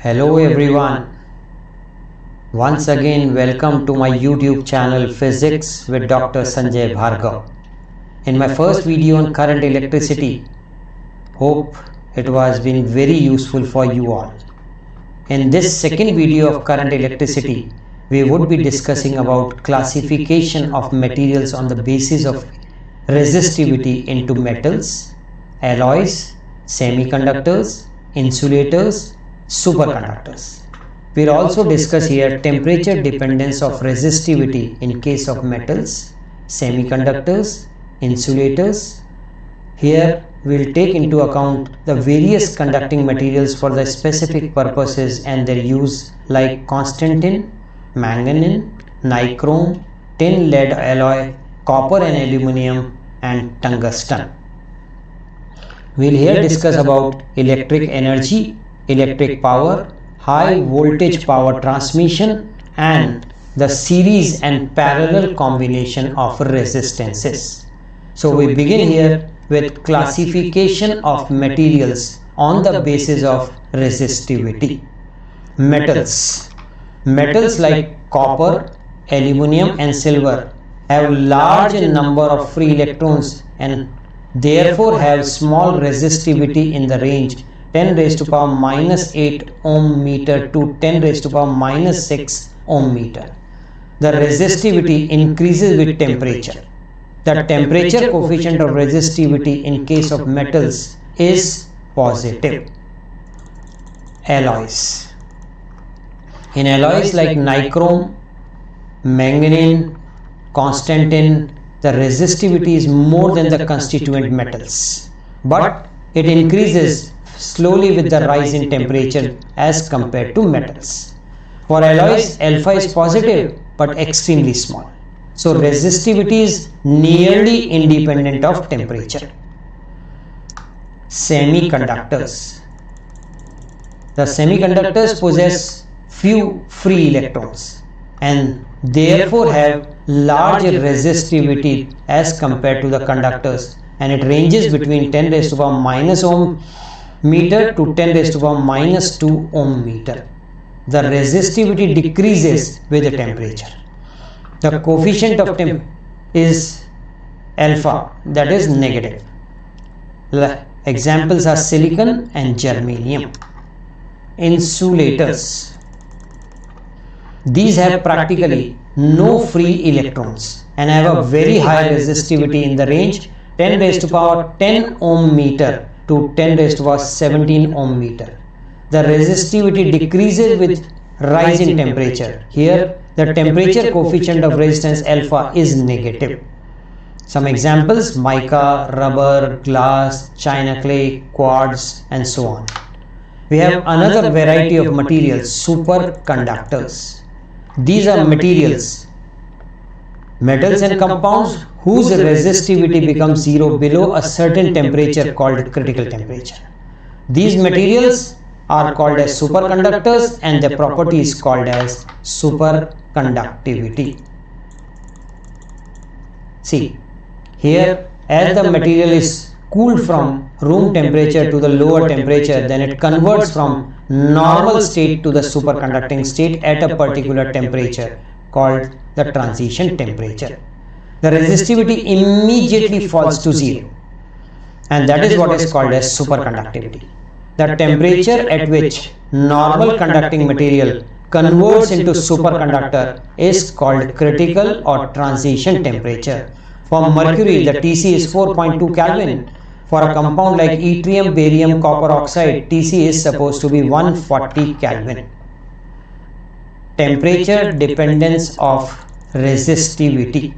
Hello everyone. Once again welcome to my YouTube channel Physics with Dr. Sanjay Bhargav. In my first video on current electricity, hope it was been very useful for you all. In this second video of current electricity, we would be discussing about classification of materials on the basis of resistivity into metals, alloys, semiconductors, insulators, superconductors. We will also discuss here temperature dependence of resistivity in case of metals, semiconductors, insulators. Here we will take into account the various conducting materials for the specific purposes and their use like Constantan, Manganin, Nichrome, tin lead alloy, copper and aluminium, and tungsten. We will here discuss about electric energy, electric power, high voltage power transmission, and the series and parallel combination of resistances. So we begin here with classification of materials on the basis of resistivity. Metals. Metals like copper, aluminium and silver have large number of free electrons and therefore have small resistivity in the range 10 raised to power minus 8 ohm meter to 10 raised to power minus 6 ohm meter. The resistivity increases with temperature. The temperature coefficient of resistivity in case of metals is positive. Alloys. In alloys like nichrome, manganin, constantan, the resistivity is more than the constituent metals, but it increases slowly with the rise in temperature as compared to metals. For alloys, alpha is positive but extremely small. So resistivity is nearly independent of temperature. Semiconductors. The semiconductors possess few free electrons and therefore have large resistivity as compared to the conductors, and it ranges between 10 raised to power minus ohm meter to 10 raised to power minus 2 ohm meter. The resistivity decreases with the temperature. The coefficient of temp is alpha, that is negative. Examples are silicon and germanium. Insulators. These have practically no free electrons and have a very high resistivity in the range 10 raised to power 10 ohm meter to 10 raised to power 17 ohm meter. The resistivity decreases with rise in temperature. Here the temperature coefficient of resistance alpha is negative. Some examples: mica, rubber, glass, china clay, quartz, and so on. We have another variety of materials, superconductors. These are materials, metals and compounds whose resistivity becomes zero below a certain temperature called critical temperature. These materials are called as superconductors and their property is called as superconductivity. See, here as the material is cooled from room temperature to the lower temperature, then it converts from normal state to the superconducting state at a particular temperature called the transition temperature. The resistivity immediately falls to zero, and that is what is called as superconductivity. The temperature at which normal conducting material converts into superconductor is called critical or transition temperature. For mercury, the Tc is 4.2 Kelvin. For a compound like yttrium, barium, copper oxide, Tc is supposed to be 140 Kelvin. Temperature dependence of resistivity.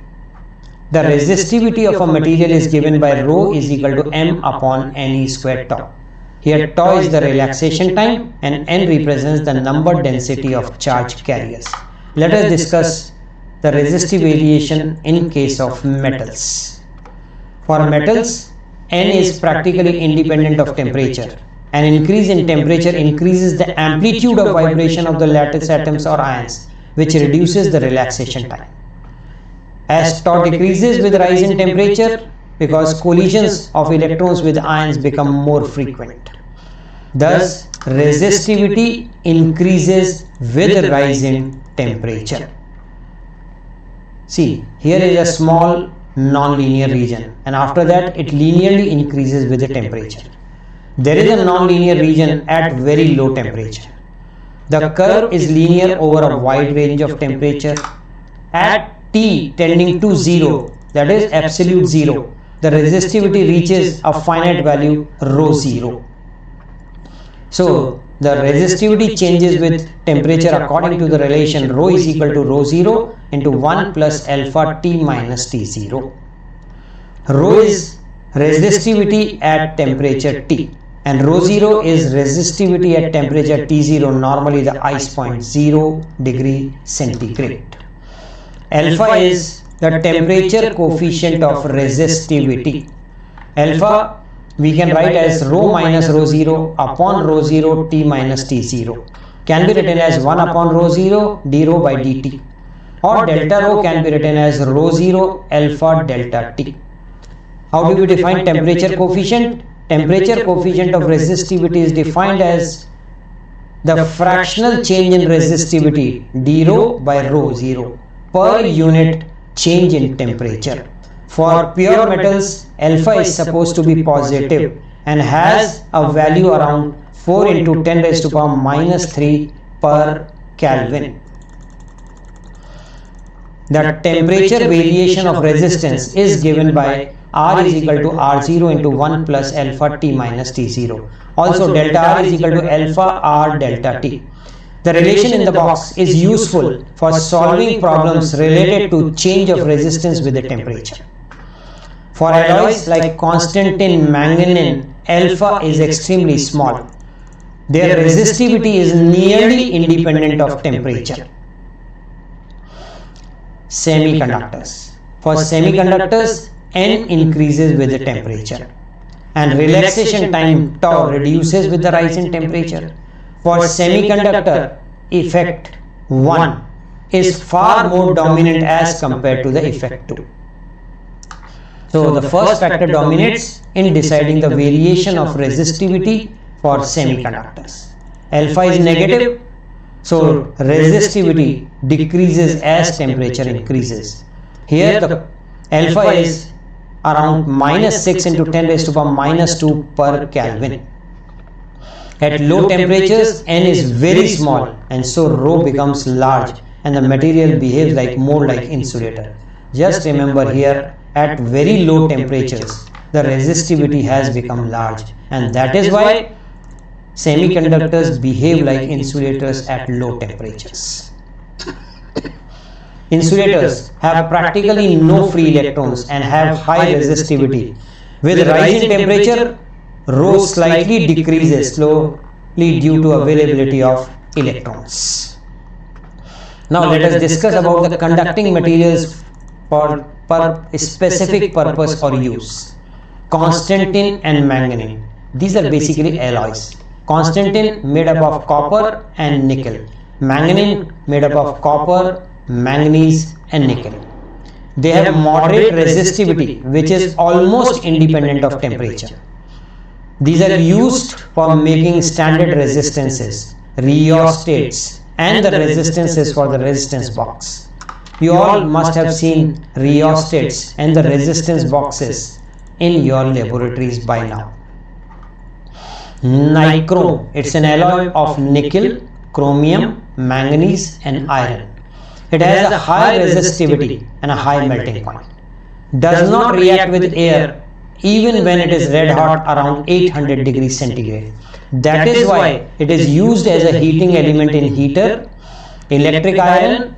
The resistivity of a material is given by rho is equal to m upon Ne squared tau. Here tau is the relaxation time and n represents the number density of charge carriers. Let us discuss the resistive variation in case of metals. For metals, n is practically independent of temperature. An increase in temperature increases the amplitude of vibration of the lattice atoms or ions, which reduces the relaxation time. As tau decreases with rise in temperature, because collisions of electrons with ions become more frequent. Thus, resistivity increases with rise in temperature. See, here is a small non-linear region, and after that it linearly increases with the temperature. There is a non-linear region at very low temperature. The curve is linear over a wide range of temperature. At T tending to 0, that is absolute 0, the resistivity reaches a finite value rho 0. So the resistivity changes with temperature according to the relation rho is equal to rho 0 into 1 plus alpha T minus T0. Rho is resistivity at temperature T, and rho 0 is resistivity at temperature T0, normally the ice point 0 degree centigrade. Alpha is the temperature coefficient of resistivity. Alpha we can write as rho minus rho 0 upon rho 0 T minus T0. Can be written as 1 upon rho 0 d rho by dt, or delta rho can be written as rho 0 alpha delta T. How do we define temperature coefficient? Temperature coefficient of resistivity is defined as the fractional change in resistivity d rho by rho 0 per unit change in temperature. For pure metals, alpha is supposed to be positive and has a value around 4 into 10 raised to power minus 3 per Kelvin. The temperature variation of resistance is given by R is equal to R0 into 1 plus alpha T minus T0. Also delta R is equal to alpha R delta T. The relation in the box is useful for solving problems related to change of resistance with the temperature. For alloys like Constantan, Manganin, alpha is extremely small. Their resistivity is nearly independent of temperature. Semiconductors. For semiconductors, N increases with the temperature, and relaxation time tau reduces with the rise in temperature. For semiconductor, effect 1 is far more dominant as compared to the effect 2. So the first factor dominates in deciding the variation of resistivity for semiconductors. Alpha is negative, so resistivity decreases as temperature increases. Here the alpha is around minus 6 into 10 raised to power minus 2 per Kelvin. At low temperatures, N is very small, and so rho becomes large and the material behaves like more like insulator. Just remember here, at very low temperatures, the resistivity has become large, and that is why semiconductors behave like insulators at low temperatures. Insulators have practically no free electrons and have high resistivity. With rise in temperature, rho slightly decreases slowly due to availability of electrons. Now let us discuss about the conducting materials for specific purpose or use. Constantan and Manganin. These are basically alloys. Constantan made up of copper and nickel. Manganin made up of copper, manganese and nickel. They have moderate resistivity, which is almost independent of temperature. These are used for making standard resistances, rheostats, and the resistances for the resistance box. You all must have seen rheostats and the resistance boxes in your laboratories by now. Nichrome, it's an alloy of nickel, chromium, manganese and iron. It has a high resistivity and a high melting point. Does not react with air even when it is red hot around 800 degrees centigrade. That is why it is used as a heating element in heater, electric iron,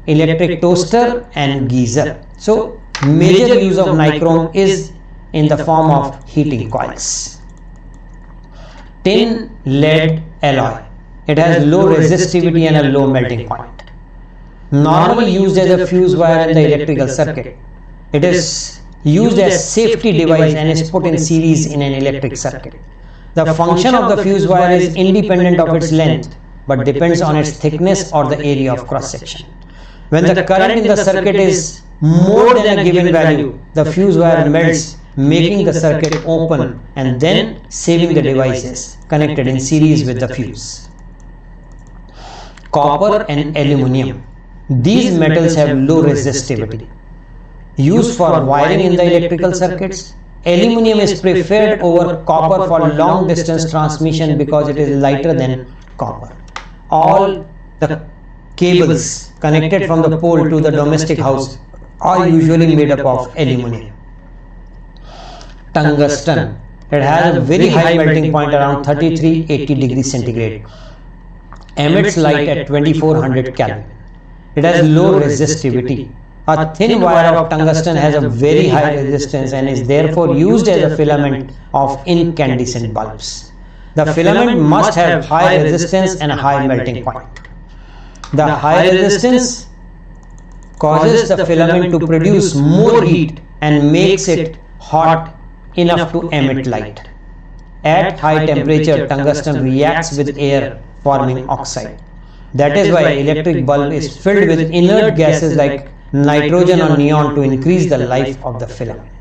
electric toaster and geyser. So major use of nichrome is in the form of heating coils. Tin lead alloy. It has low resistivity and a low melting point. Normally used as a fuse wire in the electrical circuit. It is used as safety device and is put in series in an electric circuit. The function of the fuse wire is independent of its length but depends on its thickness or the area of cross section. When the current in the circuit is more than a given value, the fuse wire melts making the circuit open and then saving the devices connected in series with the fuse. Copper and aluminium. These metals have low resistivity. Used for wiring in the electrical circuits, aluminium is preferred over copper for long distance transmission because it is lighter than copper. All the cables connected from the pole to the domestic house are usually made up of aluminium. Tungsten. It has a very high melting point around 3380 degrees centigrade. Emits light at 2400 Kelvin. It has low resistivity. A thin wire of tungsten has a very high resistance and is therefore used as a filament of incandescent bulbs. The filament must have high resistance and a high melting point. The high resistance causes the filament to produce more heat and makes it hot enough to emit light. At high temperature, tungsten reacts with air, forming oxide. That is why electric bulb is filled with inert gases like nitrogen or neon to increase the life of the filament.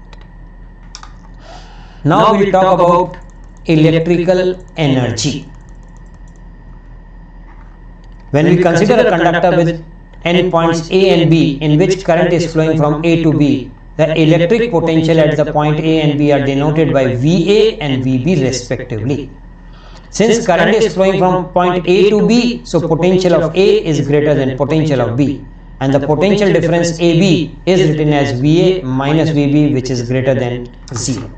Now we will talk about electrical energy. When we consider a conductor with endpoints A and B in which current is flowing from A to B, the electric potential at the point A and B are denoted by VA and VB respectively. Since current is flowing from point A to B, so potential of A is greater than potential of B, and the potential difference AB is written as VA minus VB, which is greater than 0.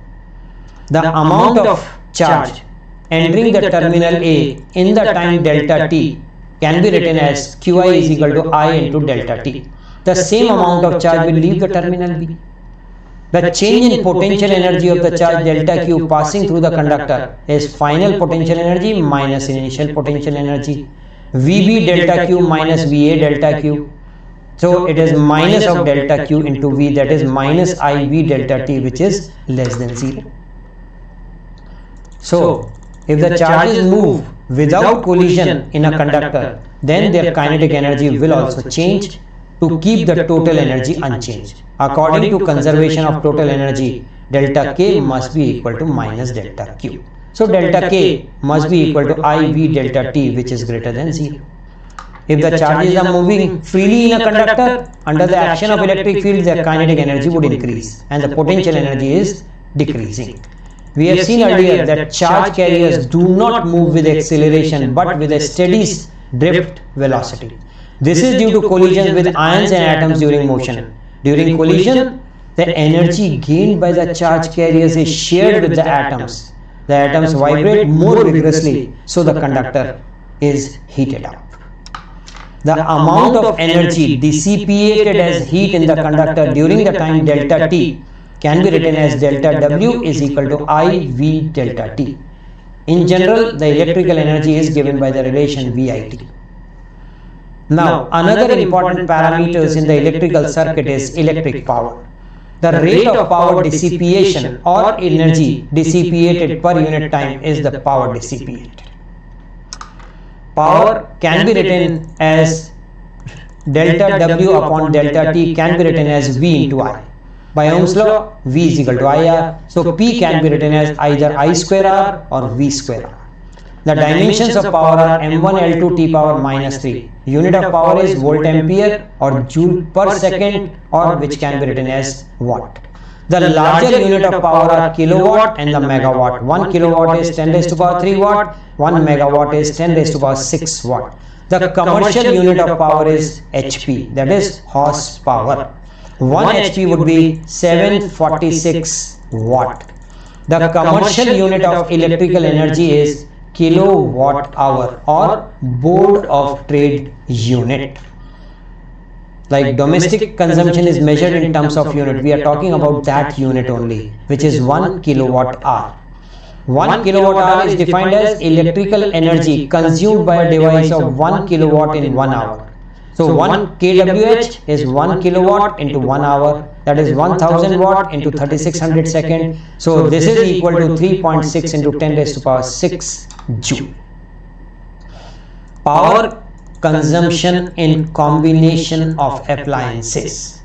The amount of charge entering the terminal A in the time delta t can be written as Qi is equal to I into delta t. The same amount of charge will leave the terminal B. The change in potential energy of the charge delta Q passing through the conductor is final potential energy minus initial potential energy. VB delta Q minus VA delta Q. So it is minus of delta Q into V, that is minus IV delta T, which is less than 0. So if the charges move without collision in a conductor, then their kinetic energy will also change to keep the total energy unchanged. According to conservation of total energy, delta K must be equal to minus delta Q. So delta K must be equal to IV delta T, which is greater than 0. If the charges are moving freely in a conductor, under the action of electric field, their kinetic energy would increase and the potential energy is decreasing. We have seen earlier that charge carriers do not move with acceleration but with a steady drift velocity. This is due to collisions with ions and atoms during motion. During collision, the energy gained by the charge carriers is shared with the atoms. The atoms vibrate more vigorously, so the conductor is heated up. The amount of energy dissipated as heat in the conductor during the time delta t can be written as delta W is equal to IV delta T. In general, the electrical energy is given by the relation VIT. Now, another important parameters in the electrical circuit is electric power. The rate of power dissipation or energy dissipated per unit time is the power dissipated. Power can be written as delta W upon delta T can be written as V into I. By Ohm's law, V is equal to IR, so P can be written as either I square R or V square R. The dimensions of power are M1 L2 T power minus 3. Unit of power is volt ampere or joule per second, or which can be written as watt. The larger unit of power are kilowatt and the megawatt. 1 kilowatt is 10 raised to power 3 watt, 1 megawatt is 10 raised to power 6 watt. The commercial unit of power is HP, that is horsepower. 1 HP would be 746 watt. The commercial unit of electrical energy is kilowatt hour or board of trade unit. Like domestic consumption is measured in terms of unit, we are talking about that unit only, which is 1 kilowatt hour. 1 kilowatt hour is defined as electrical energy consumed by a device of 1 kilowatt in 1 hour. So 1 kWh is 1 kilowatt into 1 hour, that is 1000 watt into 3600 second. So this is equal to 3.6 into 10 raised to power 6 joule. Power consumption in combination of appliances.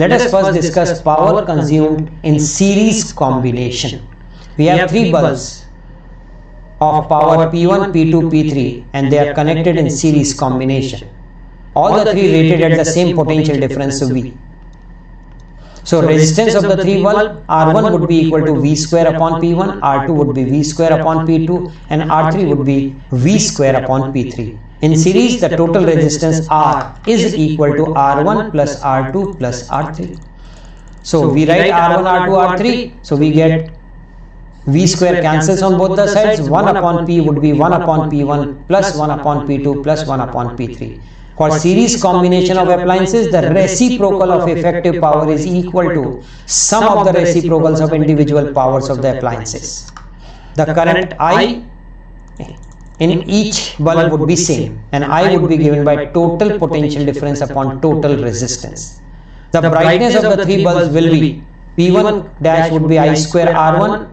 Let us first discuss power consumed in series combination. We have three bulbs of power P1, P2, P3 and they are connected in series combination. All the three rated at the same potential difference V. So resistance of the three bulb R1 would be equal to V square upon P1, R2 would be V square upon P2 and R3 would be V square upon P3. In series, the total resistance R is equal to R1 plus R2 plus R3. So we write R1, R2, R3. So we get V square cancels on both the sides. 1 upon P would be 1 upon P1 plus 1 upon P2 plus 1 upon P3. For series combination of appliances, the reciprocal of effective power is equal to sum of the reciprocals of individual powers of the appliances. The current I in each bulb would be same and I would be given by total potential difference upon total resistance. The brightness of the three bulbs will be P1 dash would be I square R1,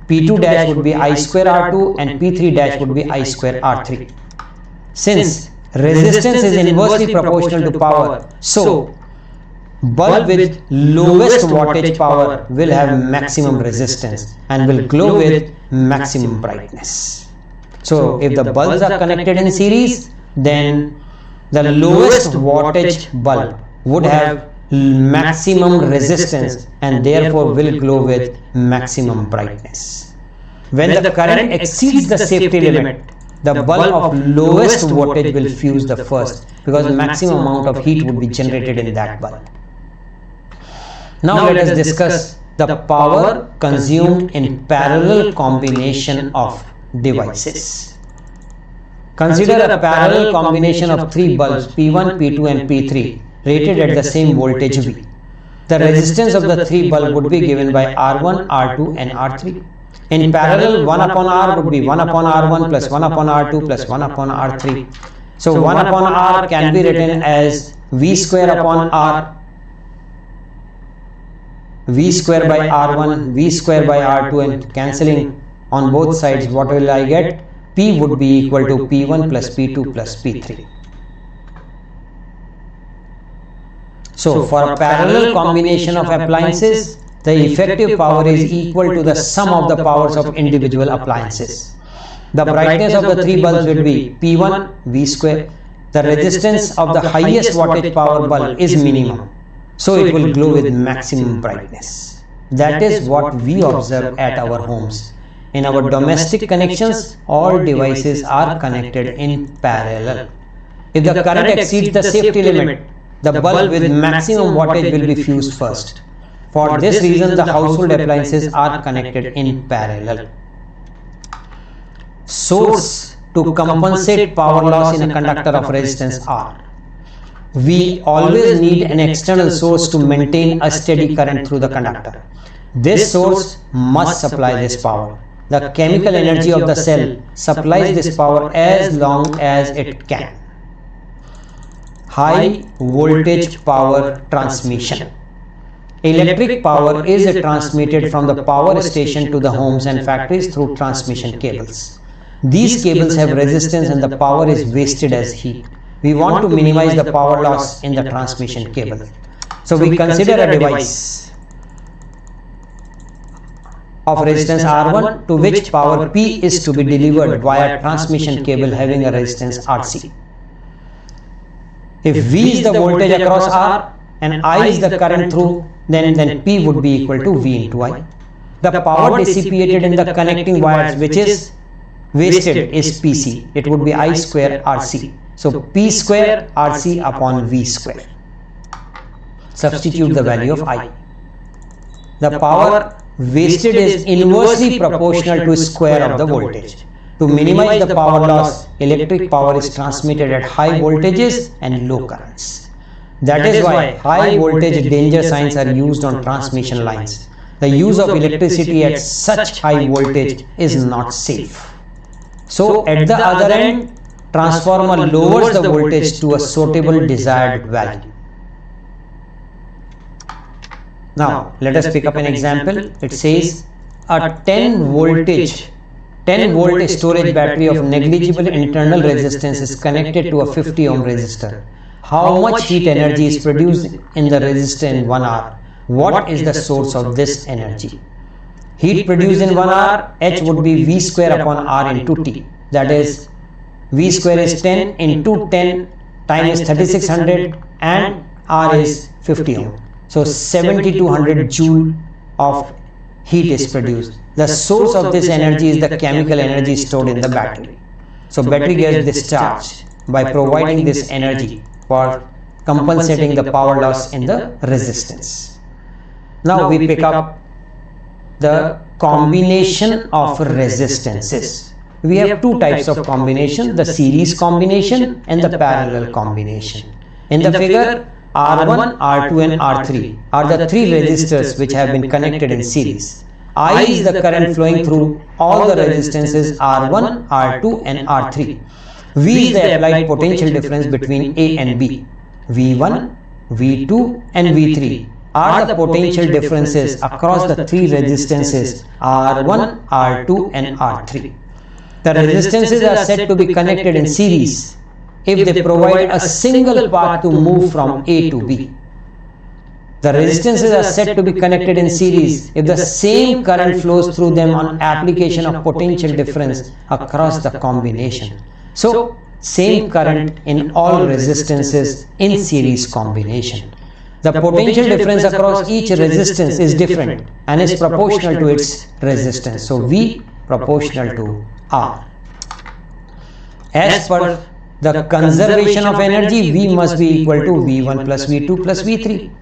P2 dash would be I square R2 and P3 dash would be I square R3. Since resistance is inversely proportional to power, so bulb with lowest wattage power will have maximum resistance and will glow with maximum brightness. So if the bulbs are connected in series, then the lowest wattage bulb would have maximum resistance and therefore will glow with maximum brightness. When the current exceeds the safety limit, the bulb of lowest wattage will fuse the first because maximum amount of heat would be generated in that bulb. Now let us discuss the power consumed in parallel combination of devices. Consider a parallel combination of three bulbs P1, P2 and P3 rated at the same voltage V. The resistance of the three bulbs would be given by R1, R2 and R3. In parallel, 1 upon R would be 1 upon R1 plus 1 upon R2 plus 1 upon R3. So 1 upon R can be written as V square upon R, V square by R1, V square by R2 and cancelling on both sides, what will I get? P would be equal to P1 plus P2 plus P3. So for a parallel combination of appliances, the effective power is equal to the sum of the powers of individual appliances. The brightness of the three bulbs will be P1 V square. The resistance of the highest wattage power bulb is minimum, so it will glow with maximum brightness. That is what we observe at our homes. In our domestic connections, all devices are connected in parallel. If the current exceeds the safety limit, the bulb with maximum wattage will be fused first. For this reason, the household appliances are connected in parallel. Source to compensate power loss in a conductor of resistance R. We always need an external source to maintain a steady current through the conductor. This source must supply this power. The chemical energy of the cell supplies this power as long as it can. High voltage power transmission. Electric power is transmitted from the power station to the homes and factories through transmission cables. These cables have resistance and the power is wasted as heat. We want to minimize the power loss in the transmission cable. So we consider a device of resistance R1 to which power P is to be delivered via transmission cable having a resistance RC. If V is the voltage across R and I is the current through, then P would be equal to V into I. The power dissipated in the connecting wires which is wasted is PC. It would be I square RC. So P square RC upon V square. Substitute the value of I. The power wasted is inversely proportional to square of the voltage. To minimize the power loss, electric power is transmitted at high voltages and low currents. That is why high voltage danger signs are used on transmission lines. The use of electricity at such high voltage is not safe. So at the other end, transformer lowers the voltage to a suitable desired value. Now let us pick up an example. It says a 10 volt storage battery of negligible internal resistance is connected to a 50 ohm resistor. how much heat energy is produced in the resistor in 1 hour. What is the source of this energy? Heat produced in 1 hour, H would be V square upon R into T. That is, V square is 10 into 10 times 3600 and R is 50 ohm. So 7200 joule of heat is produced. The source of this energy is the chemical energy stored in the battery. So battery gets discharged by providing this energy for compensating the power loss in the resistance. Now we pick up the combination of resistances. We have two types of combination, the series combination and the parallel combination. In the figure, R1, R2 and R3 are the three resistors which have been connected in series. I is the current flowing through all the resistances R1, R2 and R3. V is the applied potential difference between A and B. V1, V2 and V3 are the potential differences across the three resistances R1, R2 and R3. The resistances are said to be connected in series if they provide a single path to move from A to B. The resistances are said to be connected in series if the same current flows through them on application of potential difference across the combination. So, same current in all resistances in series combination. The potential difference across each resistance is different and is proportional to its resistance. So, V proportional to R. As per the conservation of energy, V must be equal to V1 plus V2 plus V3.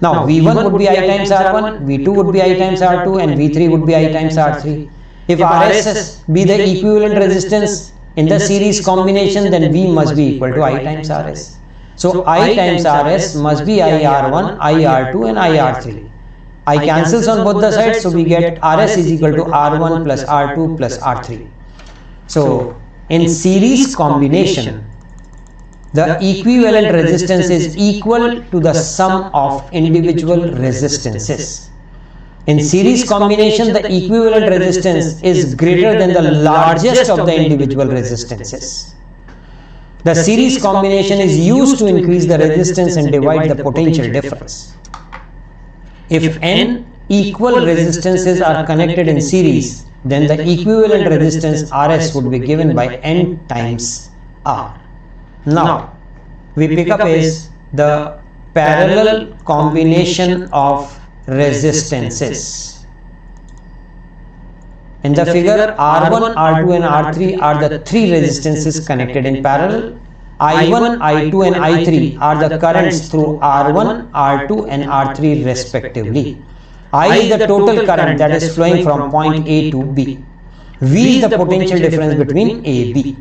Now, V1 would be I times R1, V2 would be I times R2 and V3 would be I times R3. If RS be the equivalent resistance in the series combination, then V must be equal to I times RS. So, I times RS must be I R1, I R2 and I R3. I cancels on both the sides, so we get RS is equal to R1 plus R2 plus R3. So, in series combination, the equivalent resistance is equal to the sum of individual resistances. In series combination, the equivalent resistance is greater than the largest of the individual resistances. The series combination is used to increase the resistance and divide the potential difference. If n equal resistances are connected in series, then the equivalent resistance Rs would be given by n times R. Now, we pick up is the parallel combination of resistances. In the figure, R1, R2 and R3 are the three resistances connected in parallel. I1, I2 and I3 are the currents through R1, R2 and R3 respectively. I is the total current that is flowing from point A to B. V is the potential difference between A and B.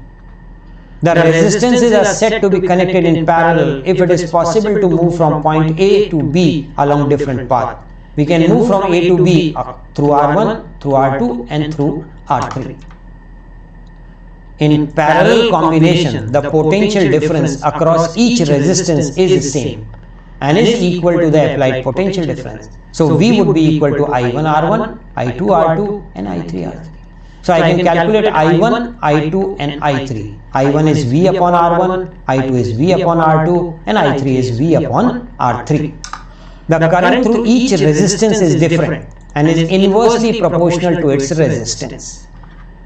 The resistances are said to be connected in parallel if it is possible to move from point A to B along different paths. We can move from A to B through R1, through R2 and through R3. In parallel combination, the potential difference across each resistance is the same and is equal to the applied potential difference. So, V would be equal to I1 R1, I2 R2 and I3 R3. So, I can calculate I1, I2 and I3. I1 is V upon R1, I2 is V upon R2 and I3 is V upon R3. The current through each resistance is different and is inversely proportional to its resistance.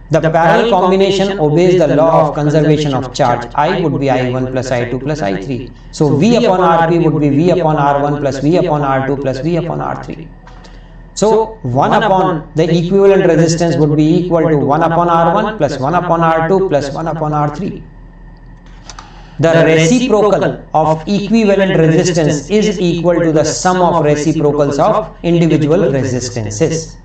The parallel combination obeys the law of conservation of charge. I would be I1 plus I2 plus I3. So, V upon RP would be V upon R1 plus V upon R2 plus V upon R3. So, 1 upon the equivalent resistance would be equal to 1 upon R1 plus 1 upon R2 plus 1 upon R3. The reciprocal of equivalent resistance is equal to the sum of reciprocals of individual resistances.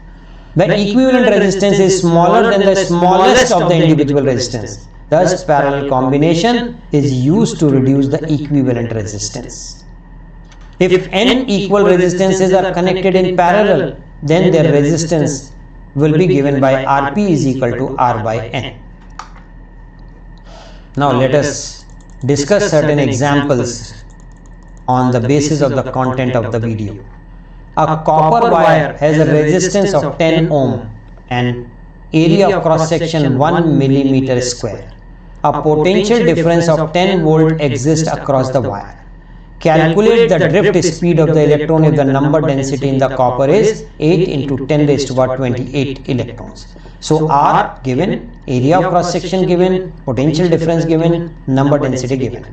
The equivalent resistance is smaller than the smallest of the individual resistance. Thus, parallel combination is used to reduce the equivalent resistance. If n equal resistances are connected in parallel, then their resistance will be given by Rp is equal to R by N. Now, let us discuss certain examples on the basis of the content of the video. A copper wire has a resistance of 10 ohm and area of cross section 1 millimeter square. A potential difference of 10 volt exists across the wire. calculate the drift speed of the electron if the number density in the copper is 8 into 10 raised to power 28 electrons. So R given, area of cross section given, potential difference given, number density given.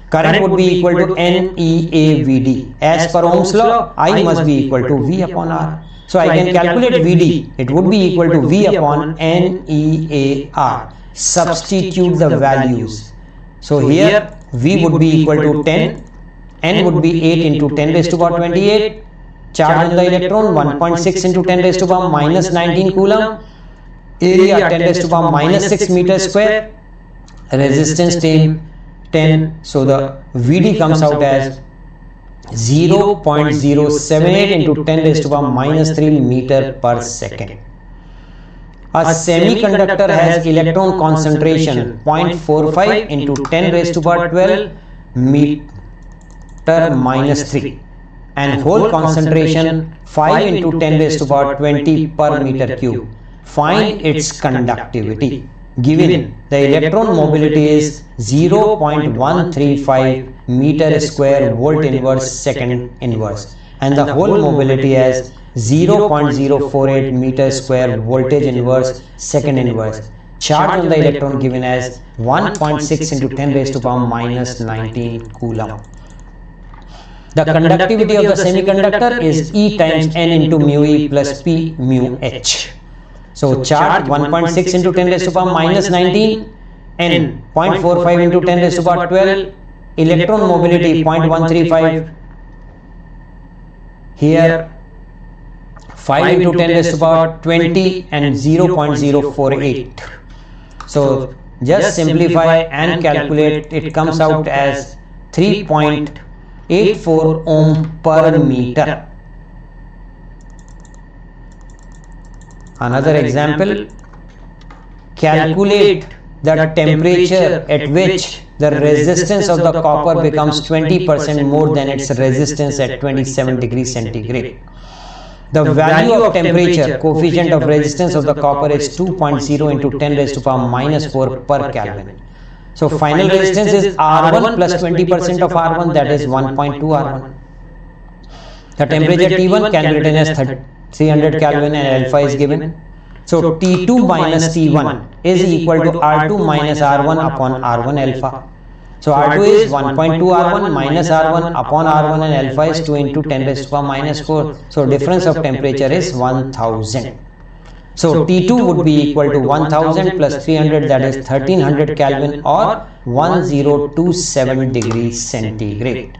Current would be equal to NEAVD. As per Ohm's law, I must be equal to V upon R. So I can calculate VD. It would be equal to V upon NEAR. Substitute the values. So here V would be equal to 10. N would be 8 into 10 raised to power 28. Charge on the electron 1.6 into 10 raised to power minus 19 coulomb. Area 10 raised to power minus 6 meter square. Resistance 10. So the VD comes out as 0.078 into 10 raised to power minus 3 meter per second. A semiconductor has electron concentration 0.45 into 10 raised to power 12 meter minus 3 and hole concentration 5 into 10 raised to power 20 per meter cube. Find its conductivity. Given the electron mobility is 0.135 meter square volt inverse second inverse and the hole mobility as 0.048 meter square voltage inverse second inverse. Charge on the electron given as 1.6 into 10 raised to power minus 19 coulomb. The conductivity of the semiconductor is E times N into mu E plus P mu H. So charge 1.6 into 10 raised to power minus 19, N 0.45 into 10 raised to power 12, electron mobility 0.135, here 5 into 10 raised to power 20 and 0.048. So just simplify and calculate, it comes out as 3.84 ohm per meter. Another example, calculate the temperature at which the resistance of the copper becomes 20% more than its resistance at 27 degrees centigrade. The value of temperature, coefficient of resistance of the copper is 2.0 into 10 raised to power minus 4 per Kelvin. So final resistance is R1 plus 20% of R1, that is 1.2 R1. The temperature T1 can be written as 300 Kelvin and alpha is given. So T2 minus T1 is equal to R2 minus R1 upon R1 alpha. So R2 is 1.2 R1 minus R1 upon R1 and alpha is 2 into 10 raised to power minus 4. So difference of temperature is 1000. So T2 would be equal to 1000 plus 300, that is 1300 Kelvin or 1027 degrees centigrade.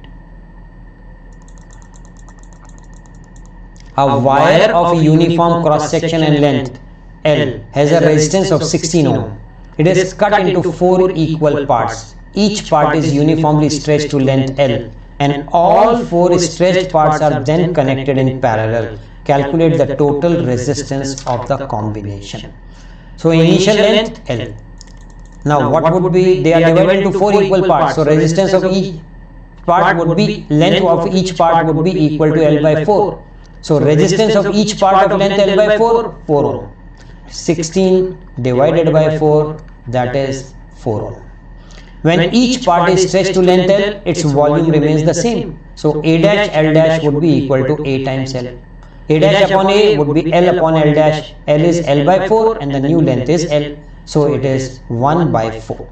A wire of uniform cross section and length L has a resistance of 16 ohm. It is cut into 4 equal parts. Each part is uniformly stretched to length L and all 4 stretched parts are then connected in parallel. Calculate the total resistance of the combination. So initial length L. Now what would be, they are divided into 4 equal parts. So resistance of each part would be, length of each part would be equal to L by 4. So resistance of each part of length L by 4, 4 ohm. 16 divided by 4, that is 4 ohm. When each part is stretched to length L, its volume remains the same. So A dash L dash would be equal to A times L. A dash upon A would be L upon L dash. L is L by 4 and the new length is L. So it is 1 by 4.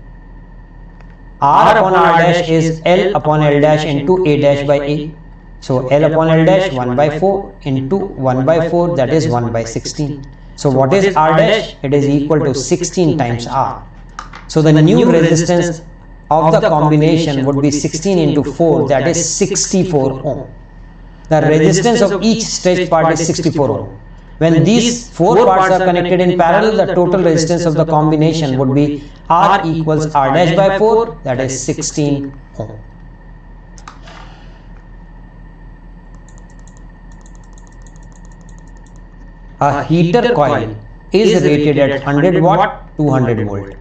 R upon R dash is L upon L dash into A dash by A. So L upon L dash 1 by 4 into 1 by 4, that is 1 by 16. So what is R dash? It is equal to 16 times R. So the new resistance of the combination would be 16 into 4, that is 64 ohm. The resistance of each stretched part is 64 ohm. When these 4 parts are connected in parallel, the total resistance of the combination would be R equals R dash by 4, that is 16 ohm. A heater coil is rated at 100 watt, 200 volt.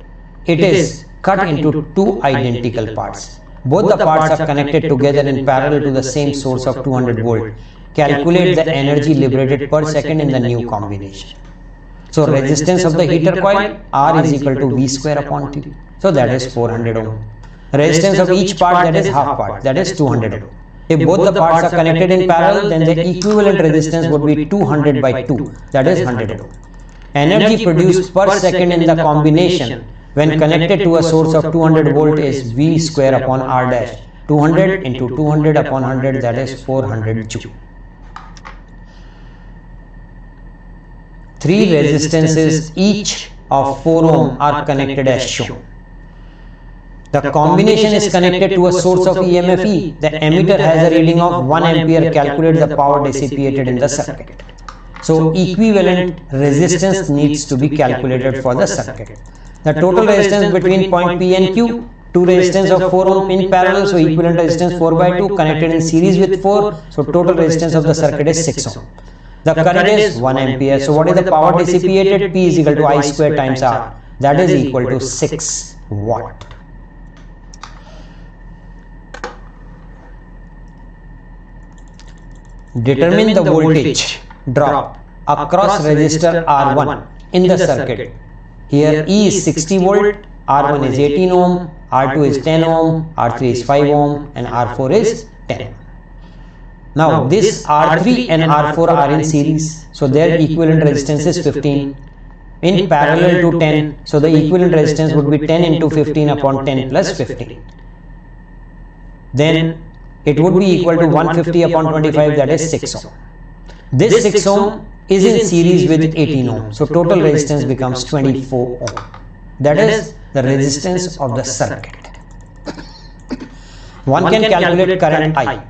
It is cut into 2 identical parts. Both the parts are connected together in parallel to the same source of 200 volt. Calculate the energy liberated per second in the new combination. So resistance of the heater coil R is equal to V square upon T. So that is 400 ohm. Resistance of each part, that is half part, that is 200 ohm. If both the parts are connected in parallel, then the equivalent resistance would be 200 by 2, that is 100 ohm. Energy produced per second in the combination when connected to a source of 200 volt is V square upon R dash. 200 into 200 upon 100, that is 400 joule. Three resistances each of 4 ohm are connected as shown. The combination is connected to a source of EMF E. The emitter has a reading of 1 ampere. Calculate the power dissipated in the circuit. So equivalent resistance needs to be calculated for the circuit. The total resistance between point P and Q, two resistance of 4 ohm in parallel, so equivalent resistance 4 by 2 connected in series with 4, so total resistance of the circuit is 6 ohm. The current is 1 ampere, so what is the power dissipated? P is equal to I square times R, that is equal to 6 watt. Determine the voltage drop across resistor R1 in the circuit. Here E is 60 volt, R1 is 18 ohm, R2 is 10 ohm, R3 is 5 ohm and R4 is 10. Now this R3 and R4 are in series, so their equivalent resistance is 15 in parallel to 10, so the equivalent resistance would be 10 into 15 upon 10 plus 15. Then it would be equal to 150 upon 25, that is 6 ohm. This 6 ohm is in series with 18 ohm, so total resistance becomes 24 ohm. That is the resistance of the circuit. One can calculate current I,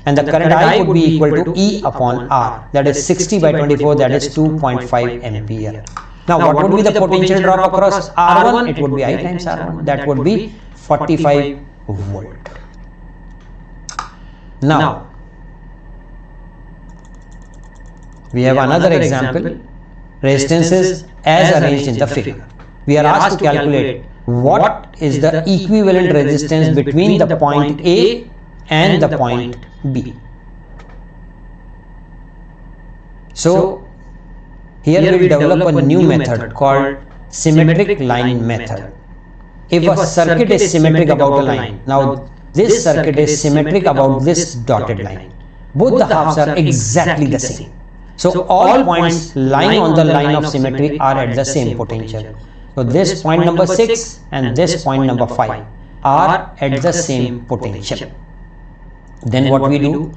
and the current I would be equal to E upon R, that is 60 by 24, that is 2.5 ampere. Now what would be the potential drop across R1? It would be I times R1, that would be 45 volt. Now we have another example, resistances as arranged in the figure. We are asked to calculate what is the equivalent resistance between the point A and the point B. So here we will develop a new method called symmetric line method. If a circuit is symmetric about a line, now this circuit is symmetric about this dotted line. Both the halves are exactly the same. So all points lying on the line of symmetry are at the same potential. So this point number 6 and this point number 5 are at the same potential. Then what we do?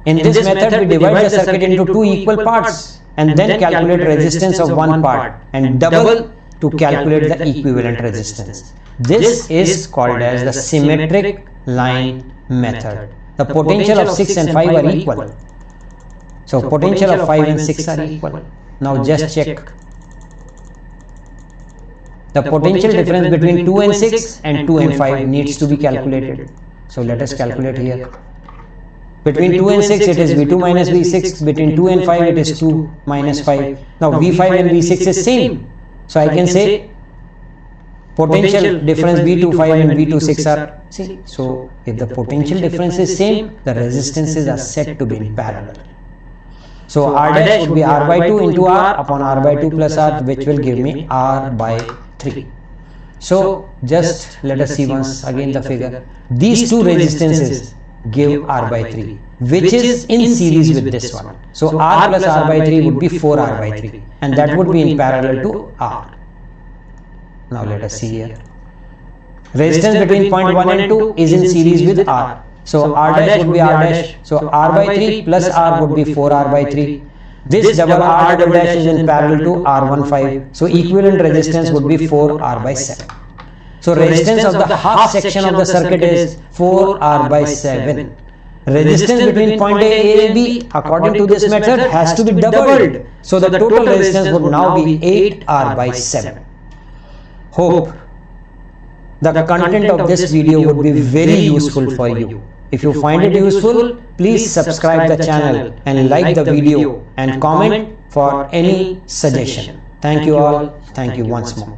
In this method we divide the circuit into two equal parts and then calculate resistance of one part and double to calculate the equivalent resistance. This is called as the symmetric line method. The potential of 6 and 5 are equal. So potential of 5 and 6 are equal. Now just check. The potential difference between 2 and 6 and 2 and 5 needs to be calculated. So let us calculate here. Between 2 and 6 it is V2 minus V6. Between 2 and 5 it is 2 minus 5. Now V5 and V6 is same. So I can say potential difference V25 and V26 are same. So if the potential difference is same, the resistances are said to be in parallel. So R dash would be R by 2 into R upon R by 2 plus R, which will give me R by 3. So just let us see once again the figure. These two resistances give R by 3, which is in series with this one. So R plus R by 3 would be 4R by 3 and that would be in parallel to R. Now let us see here. Resistance between point 1 and 2 is in series with R. So R dash would be R dash. So R by 3 plus R would be 4R by 3. This double R double dash is in parallel to R15. So equivalent resistance would be 4R by 7. So resistance of the half section of the circuit is 4R by 7. Resistance between point A and B according to this method has to be doubled. So the total resistance would now be 8R by 7. Hope the content of this video would be very useful for you. If you find it useful, please subscribe the channel and like the video and comment for any suggestion. Thank you all. Thank you once more.